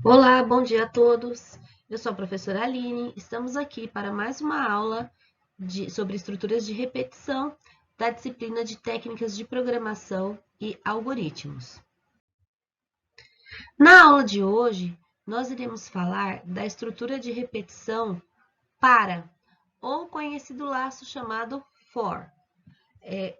Olá, bom dia a todos. Eu sou a professora Aline. Estamos aqui para mais uma aula sobre estruturas de repetição da disciplina de técnicas de programação e algoritmos. Na aula de hoje, nós iremos falar da estrutura de repetição para, ou conhecido laço chamado for.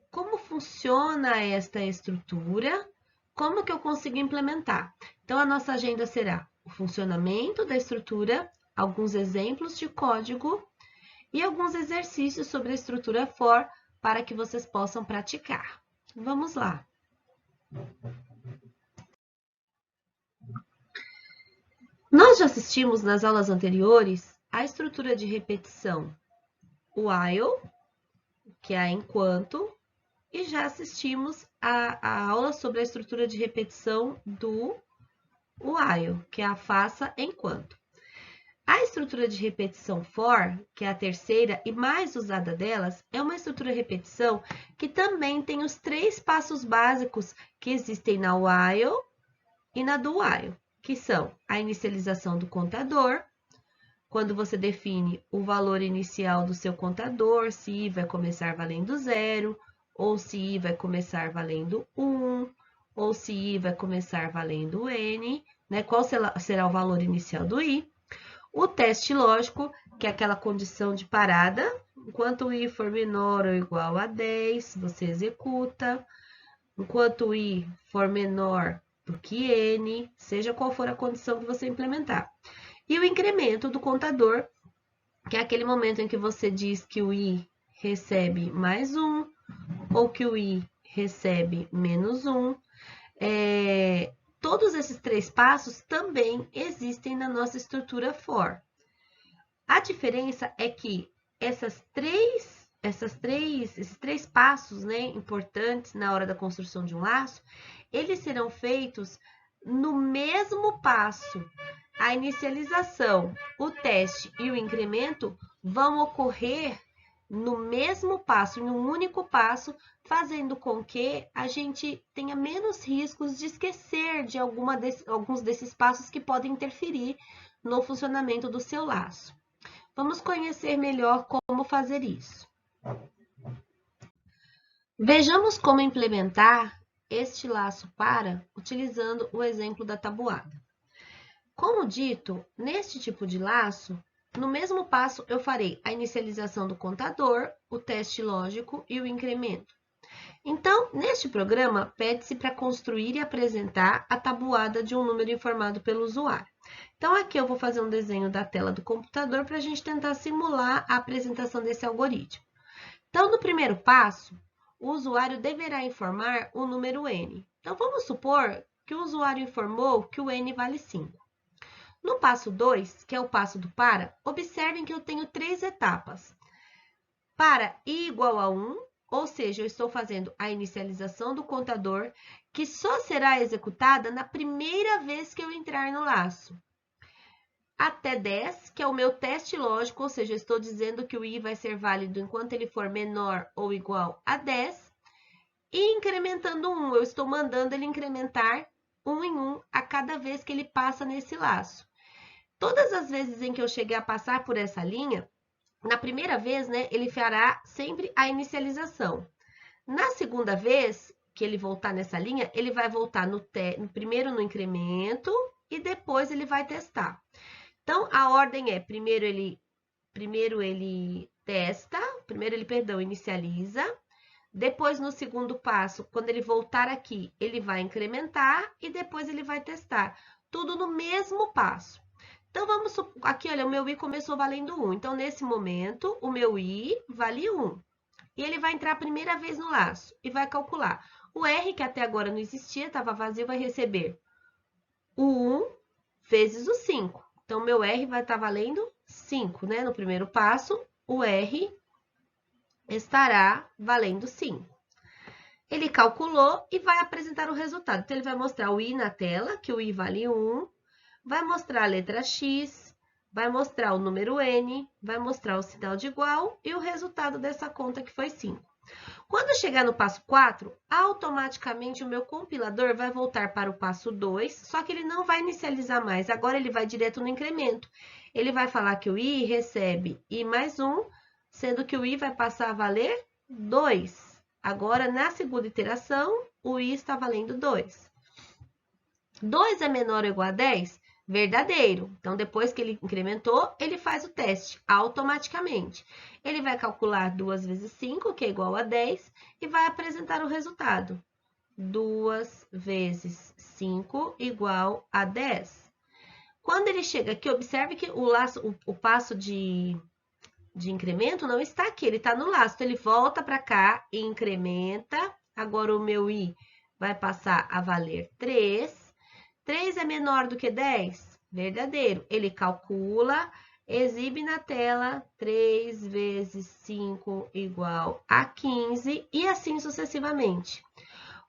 Como funciona esta estrutura? Como que eu consigo implementar? Então, a nossa agenda será o funcionamento da estrutura, alguns exemplos de código e alguns exercícios sobre a estrutura for para que vocês possam praticar. Vamos lá. Nós já assistimos nas aulas anteriores a estrutura de repetição while, que é a enquanto, e já assistimos a aula sobre a estrutura de repetição do while, que é a faça enquanto. A estrutura de repetição for, que é a terceira e mais usada delas, é uma estrutura de repetição que também tem os três passos básicos que existem na while e na do while, que são a inicialização do contador, quando você define o valor inicial do seu contador, se i vai começar valendo 0, ou se i vai começar valendo 1, ou se i vai começar valendo n, né? Qual será o valor inicial do i? O teste lógico, que é aquela condição de parada, enquanto o i for menor ou igual a 10, você executa. Enquanto o i for menor do que n, seja qual for a condição que você implementar. E o incremento do contador, que é aquele momento em que você diz que o i recebe mais 1 ou que o i recebe menos 1. Todos esses três passos também existem na nossa estrutura for. A diferença é que esses três passos, né, importantes na hora da construção de um laço, eles serão feitos no mesmo passo. A inicialização, o teste e o incremento vão ocorrer no mesmo passo, em um único passo, fazendo com que a gente tenha menos riscos de esquecer de alguns desses passos que podem interferir no funcionamento do seu laço. Vamos conhecer melhor como fazer isso. Vejamos como implementar este laço para utilizando o exemplo da tabuada. Como dito, neste tipo de laço, no mesmo passo eu farei a inicialização do contador, o teste lógico e o incremento. Então, neste programa, pede-se para construir e apresentar a tabuada de um número informado pelo usuário. Então, aqui eu vou fazer um desenho da tela do computador para a gente tentar simular a apresentação desse algoritmo. Então, no primeiro passo, o usuário deverá informar o número n. Então, vamos supor que o usuário informou que o n vale 5. No passo 2, que é o passo do para, observem que eu tenho três etapas. Para i igual a 1, ou seja, eu estou fazendo a inicialização do contador, que só será executada na primeira vez que eu entrar no laço. Até 10, que é o meu teste lógico, ou seja, eu estou dizendo que o i vai ser válido enquanto ele for menor ou igual a 10. E incrementando 1, eu estou mandando ele incrementar 1 em 1 a cada vez que ele passa nesse laço. Todas as vezes em que eu cheguei a passar por essa linha, na primeira vez, né, ele fará sempre a inicialização. Na segunda vez que ele voltar nessa linha, ele vai voltar primeiro no incremento e depois ele vai testar. Então, a ordem é, primeiro ele testa, inicializa. Depois, no segundo passo, quando ele voltar aqui, ele vai incrementar e depois ele vai testar. Tudo no mesmo passo. Então, vamos aqui, olha, o meu i começou valendo 1. Então, nesse momento, o meu i vale 1. E ele vai entrar a primeira vez no laço e vai calcular. O R, que até agora não existia, estava vazio, vai receber o 1 vezes o 5. Então, meu R vai estar valendo 5, né? No primeiro passo, o R estará valendo 5. Ele calculou e vai apresentar o resultado. Então, ele vai mostrar o i na tela, que o i vale 1, vai mostrar a letra X, vai mostrar o número N, vai mostrar o sinal de igual e o resultado dessa conta que foi 5. Quando chegar no passo 4, automaticamente o meu compilador vai voltar para o passo 2, só que ele não vai inicializar mais, agora ele vai direto no incremento. Ele vai falar que o i recebe i mais 1, sendo que o i vai passar a valer 2. Agora, na segunda iteração, o i está valendo 2. 2 é menor ou igual a 10? Verdadeiro. Então, depois que ele incrementou, ele faz o teste automaticamente. Ele vai calcular 2 vezes 5, que é igual a 10, e vai apresentar o resultado. 2 vezes 5 igual a 10. Quando ele chega aqui, observe que o passo de incremento não está aqui, ele está no laço. Ele volta para cá e incrementa. Agora, o meu i vai passar a valer 3. 3 é menor do que 10? Verdadeiro. Ele calcula, exibe na tela 3 vezes 5 igual a 15 e assim sucessivamente.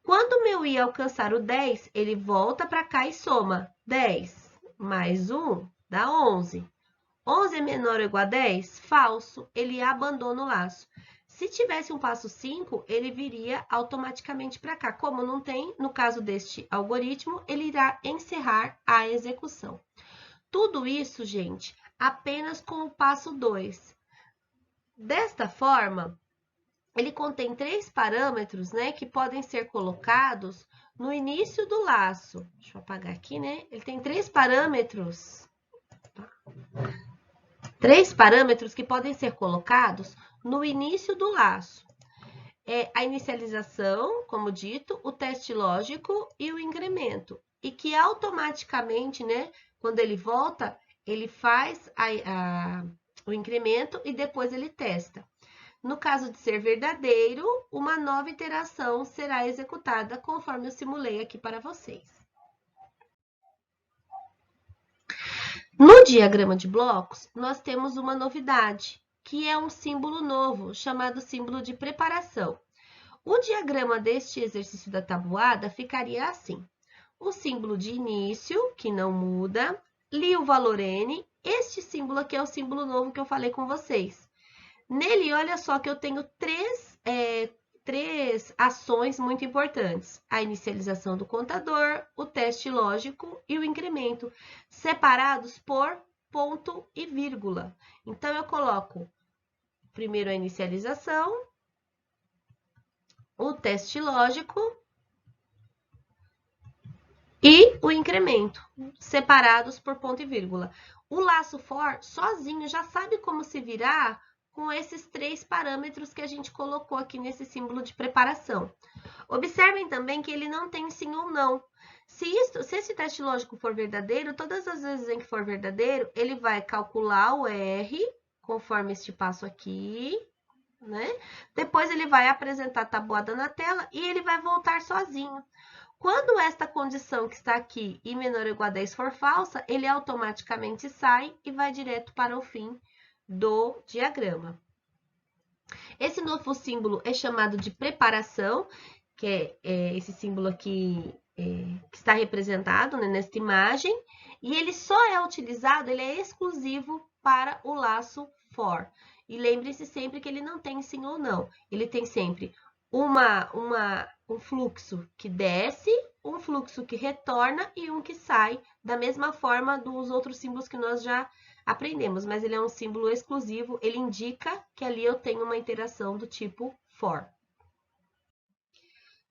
Quando meu i alcançar o 10, ele volta para cá e soma. 10 mais 1 dá 11. 11 é menor ou igual a 10? Falso. Ele abandona o laço. Se tivesse um passo 5, ele viria automaticamente para cá. Como não tem, no caso deste algoritmo, ele irá encerrar a execução. Tudo isso, gente, apenas com o passo 2. Desta forma, ele contém 3 parâmetros, né, que podem ser colocados no início do laço. Deixa eu apagar aqui, né? Ele tem 3 parâmetros. 3 parâmetros que podem ser colocados no início do laço. É a inicialização, como dito, o teste lógico e o incremento. E que automaticamente, né, quando ele volta, ele faz o incremento e depois ele testa. No caso de ser verdadeiro, uma nova iteração será executada conforme eu simulei aqui para vocês. No diagrama de blocos, nós temos uma novidade, que é um símbolo novo, chamado símbolo de preparação. O diagrama deste exercício da tabuada ficaria assim. O símbolo de início, que não muda, li o valor n, este símbolo aqui é o símbolo novo que eu falei com vocês. Nele, olha só que eu tenho três ações muito importantes. A inicialização do contador, o teste lógico e o incremento, separados por ponto e vírgula. Então, eu coloco primeiro a inicialização, o teste lógico e o incremento, separados por ponto e vírgula. O laço for, sozinho, já sabe como se virar com esses 3 parâmetros que a gente colocou aqui nesse símbolo de preparação. Observem também que ele não tem sim ou não. Se esse teste lógico for verdadeiro, todas as vezes em que for verdadeiro, ele vai calcular o R, conforme este passo aqui, né? Depois ele vai apresentar a tabuada na tela e ele vai voltar sozinho. Quando esta condição que está aqui, i menor ou igual a 10, for falsa, ele automaticamente sai e vai direto para o fim do diagrama. Esse novo símbolo é chamado de preparação, que é esse símbolo aqui que está representado, né, nesta imagem, e ele só é utilizado, ele é exclusivo para o laço for. E lembre-se sempre que ele não tem sim ou não, ele tem sempre um fluxo que desce, um fluxo que retorna e um que sai, da mesma forma dos outros símbolos que nós já aprendemos, mas ele é um símbolo exclusivo, ele indica que ali eu tenho uma interação do tipo for.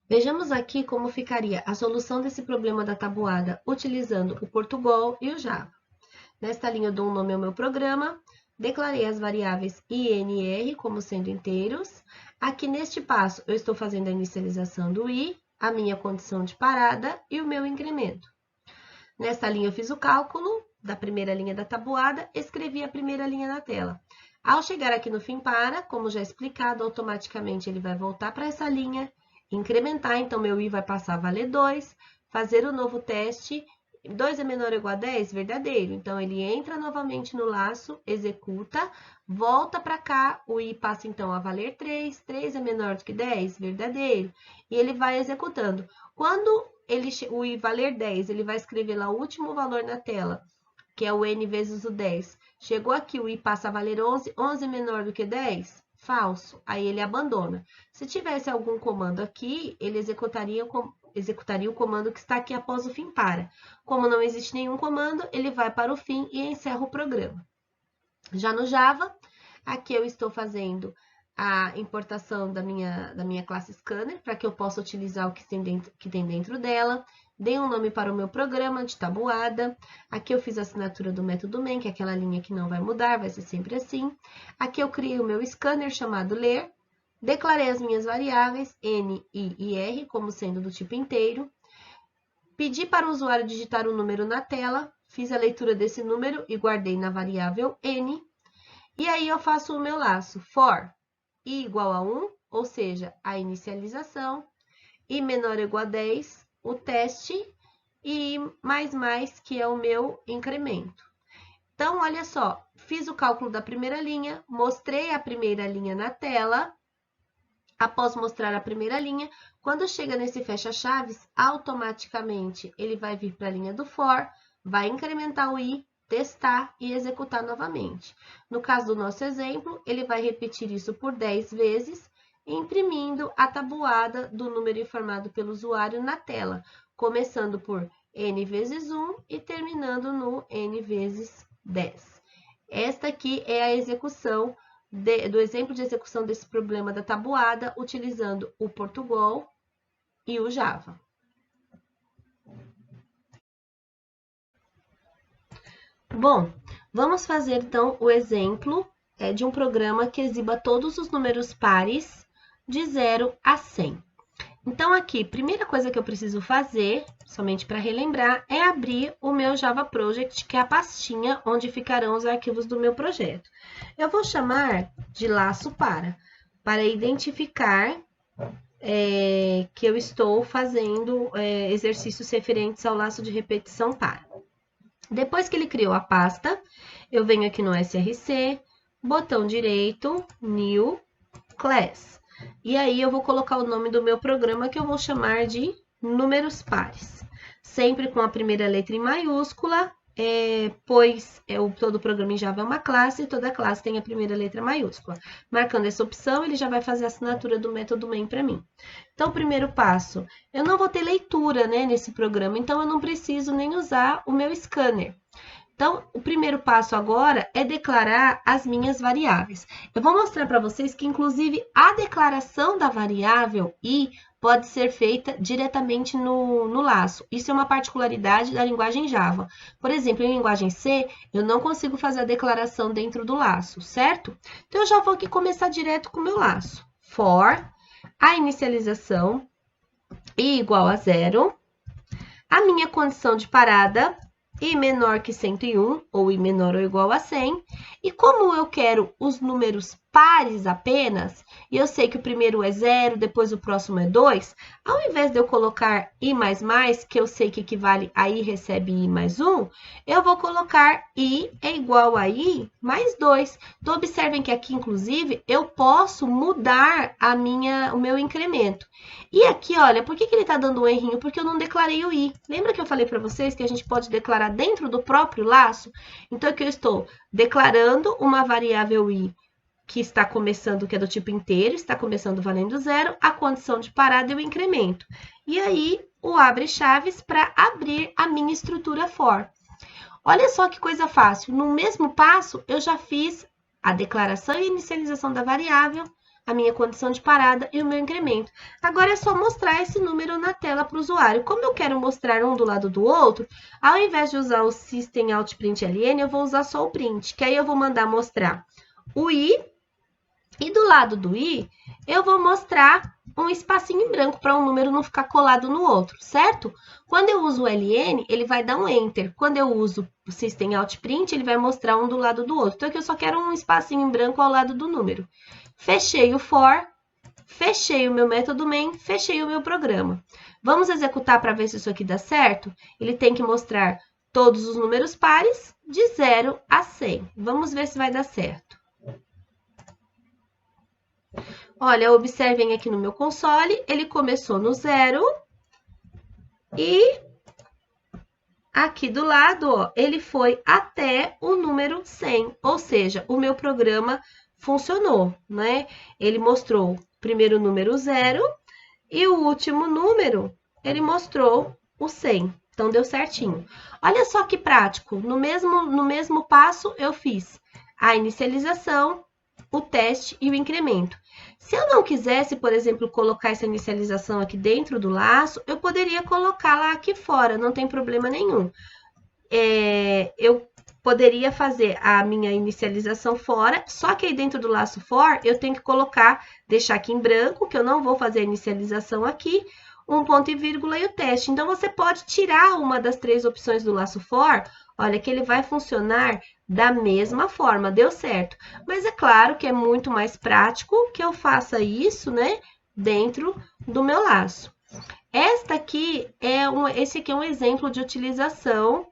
Vejamos aqui como ficaria a solução desse problema da tabuada utilizando o Portugal e o Java. Nesta linha eu dou um nome ao meu programa, declarei as variáveis i, n e r como sendo inteiros. Aqui neste passo eu estou fazendo a inicialização do i, a minha condição de parada e o meu incremento. Nesta linha eu fiz o cálculo da primeira linha da tabuada, escrevi a primeira linha na tela. Ao chegar aqui no fim para, como já explicado, automaticamente ele vai voltar para essa linha, incrementar, então meu i vai passar a valer 2, fazer o novo teste, 2 é menor ou igual a 10? Verdadeiro. Então, ele entra novamente no laço, executa, volta para cá, o i passa então a valer 3, 3 é menor do que 10? Verdadeiro. E ele vai executando. Quando o i valer 10, ele vai escrever lá o último valor na tela, que é o n vezes o 10. Chegou aqui, o i passa a valer 11, 11 é menor do que 10? Falso. Aí ele abandona. Se tivesse algum comando aqui, ele executaria o comando que está aqui após o fim para. Como não existe nenhum comando, ele vai para o fim e encerra o programa. Já no Java, aqui eu estou fazendo a importação da minha classe Scanner, para que eu possa utilizar o que tem dentro dela. Dei um nome para o meu programa de tabuada. Aqui eu fiz a assinatura do método main, que é aquela linha que não vai mudar, vai ser sempre assim. Aqui eu criei o meu scanner chamado ler. Declarei as minhas variáveis N, I e R como sendo do tipo inteiro. Pedi para o usuário digitar um número na tela. Fiz a leitura desse número e guardei na variável N. E aí eu faço o meu laço for i igual a 1, ou seja, a inicialização, i menor ou igual a 10, o teste, e mais, que é o meu incremento. Então, olha só, fiz o cálculo da primeira linha, mostrei a primeira linha na tela. Após mostrar a primeira linha, quando chega nesse fecha-chaves, automaticamente ele vai vir para a linha do for, vai incrementar o i, testar e executar novamente. No caso do nosso exemplo, ele vai repetir isso por 10 vezes, imprimindo a tabuada do número informado pelo usuário na tela, começando por n vezes 1 e terminando no n vezes 10. Esta aqui é a execução do exemplo de execução desse problema da tabuada, utilizando o Portugal e o Java. Bom, vamos fazer então o exemplo de um programa que exiba todos os números pares de 0 a 100. Então, aqui, primeira coisa que eu preciso fazer, somente para relembrar, é abrir o meu Java Project, que é a pastinha onde ficarão os arquivos do meu projeto. Eu vou chamar de laço para identificar que eu estou fazendo exercícios referentes ao laço de repetição para. Depois que ele criou a pasta, eu venho aqui no SRC, botão direito, New, Class. E aí, eu vou colocar o nome do meu programa, que eu vou chamar de números pares. Sempre com a primeira letra em maiúscula, pois todo programa em Java é uma classe, e toda classe tem a primeira letra maiúscula. Marcando essa opção, ele já vai fazer a assinatura do método main para mim. Então, o primeiro passo, eu não vou ter leitura, nesse programa, então eu não preciso nem usar o meu scanner. Então, o primeiro passo agora é declarar as minhas variáveis. Eu vou mostrar para vocês que, inclusive, a declaração da variável i pode ser feita diretamente no laço. Isso é uma particularidade da linguagem Java. Por exemplo, em linguagem C, eu não consigo fazer a declaração dentro do laço, certo? Então, eu já vou aqui começar direto com o meu laço. For, a inicialização, i igual a 0, a minha condição de parada, i menor que 101, ou i menor ou igual a 100. E como eu quero os números pares apenas, e eu sei que o primeiro é 0, depois o próximo é 2, ao invés de eu colocar i++, que eu sei que equivale a i recebe i mais 1, eu vou colocar i é igual a i mais 2. Então, observem que aqui, inclusive, eu posso mudar o meu incremento. E aqui, olha, por que ele está dando um errinho? Porque eu não declarei o i. Lembra que eu falei para vocês que a gente pode declarar dentro do próprio laço? Então, aqui eu estou declarando uma variável i que está começando, que é do tipo inteiro, está começando valendo 0, a condição de parada e o incremento. E aí, o abre chaves para abrir a minha estrutura for. Olha só que coisa fácil. No mesmo passo, eu já fiz a declaração e inicialização da variável, a minha condição de parada e o meu incremento. Agora é só mostrar esse número na tela para o usuário. Como eu quero mostrar um do lado do outro, ao invés de usar o System Out Print LN, eu vou usar só o print, que aí eu vou mandar mostrar o i, e do lado do i, eu vou mostrar um espacinho em branco para um número não ficar colado no outro, certo? Quando eu uso o ln, ele vai dar um enter. Quando eu uso o System Out Print, ele vai mostrar um do lado do outro. Então, aqui eu só quero um espacinho em branco ao lado do número. Fechei o for, fechei o meu método main, fechei o meu programa. Vamos executar para ver se isso aqui dá certo? Ele tem que mostrar todos os números pares de 0 a 100. Vamos ver se vai dar certo. Olha, observem aqui no meu console, ele começou no 0 e aqui do lado, ó, ele foi até o número 100, ou seja, o meu programa funcionou, né? Ele mostrou primeiro o número 0 e o último número, ele mostrou o 100. Então, deu certinho. Olha só que prático. No mesmo passo, eu fiz a inicialização, o teste e o incremento. Se eu não quisesse, por exemplo, colocar essa inicialização aqui dentro do laço, eu poderia colocá-la aqui fora, não tem problema nenhum. Eu poderia fazer a minha inicialização fora, só que aí dentro do laço for, eu tenho que colocar, deixar aqui em branco, que eu não vou fazer a inicialização aqui, um ponto e vírgula e o teste. Então, você pode tirar uma das 3 opções do laço for, olha que ele vai funcionar da mesma forma, deu certo. Mas é claro que é muito mais prático que eu faça isso, né, dentro do meu laço. Esse aqui é um exemplo de utilização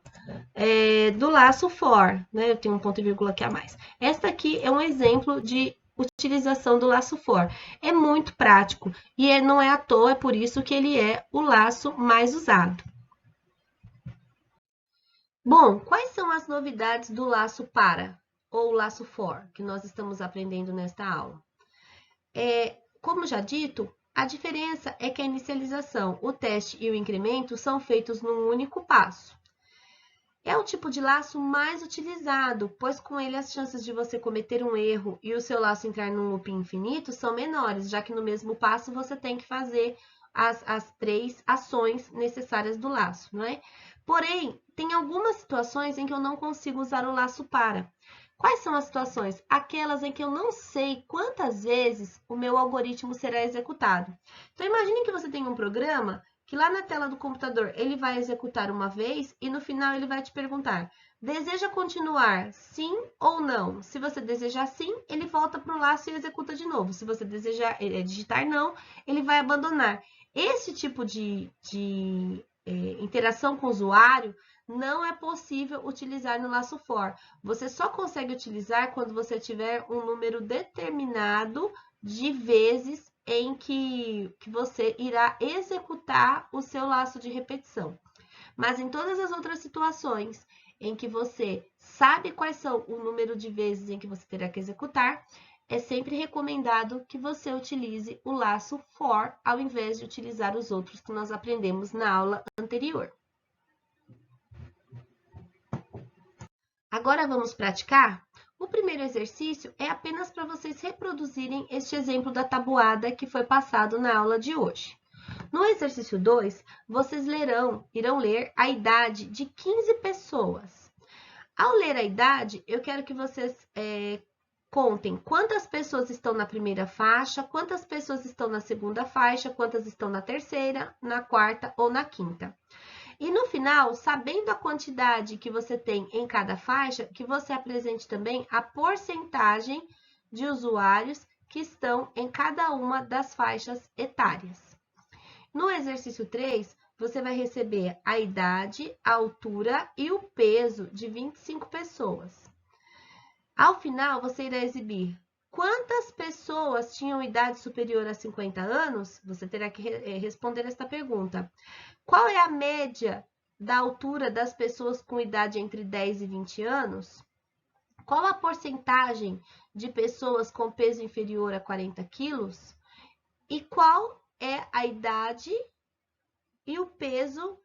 do laço for, né? Eu tenho um ponto e vírgula aqui a mais. Esta aqui é um exemplo de utilização do laço for. É muito prático e não é à toa, é por isso que ele é o laço mais usado. Bom, quais são as novidades do laço para ou laço for que nós estamos aprendendo nesta aula? Como já dito, a diferença é que a inicialização, o teste e o incremento são feitos num único passo. É o tipo de laço mais utilizado, pois com ele as chances de você cometer um erro e o seu laço entrar num loop infinito são menores, já que no mesmo passo você tem que fazer as 3 ações necessárias do laço, não é? Porém, tem algumas situações em que eu não consigo usar o laço para. Quais são as situações? Aquelas em que eu não sei quantas vezes o meu algoritmo será executado. Então, imagine que você tem um programa que lá na tela do computador ele vai executar uma vez e no final ele vai te perguntar: deseja continuar sim ou não? Se você desejar sim, ele volta para o laço e executa de novo. Se você desejar digitar não, ele vai abandonar. Esse tipo de interação com o usuário não é possível utilizar no laço for. Você só consegue utilizar quando você tiver um número determinado de vezes em que você irá executar o seu laço de repetição. Mas em todas as outras situações em que você sabe quais são o número de vezes em que você terá que executar, é sempre recomendado que você utilize o laço for ao invés de utilizar os outros que nós aprendemos na aula anterior. Agora vamos praticar? O primeiro exercício é apenas para vocês reproduzirem este exemplo da tabuada que foi passado na aula de hoje. No exercício 2, vocês irão ler a idade de 15 pessoas. Ao ler a idade, eu quero que vocês contem quantas pessoas estão na primeira faixa, quantas pessoas estão na segunda faixa, quantas estão na terceira, na quarta ou na quinta. E no final, sabendo a quantidade que você tem em cada faixa, que você apresente também a porcentagem de usuários que estão em cada uma das faixas etárias. No exercício 3, você vai receber a idade, a altura e o peso de 25 pessoas. Ao final, você irá exibir quantas pessoas tinham idade superior a 50 anos. Você terá que responder esta pergunta. Qual é a média da altura das pessoas com idade entre 10 e 20 anos? Qual a porcentagem de pessoas com peso inferior a 40 quilos? E qual é a idade e o peso,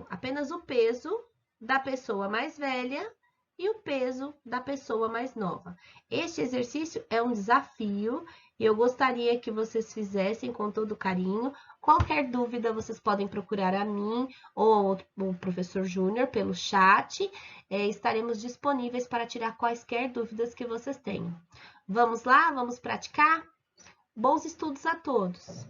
apenas o peso da pessoa mais velha e o peso da pessoa mais nova. Este exercício é um desafio e eu gostaria que vocês fizessem com todo carinho. Qualquer dúvida, vocês podem procurar a mim ou o professor Júnior pelo chat. Estaremos disponíveis para tirar quaisquer dúvidas que vocês tenham. Vamos lá? Vamos praticar? Bons estudos a todos!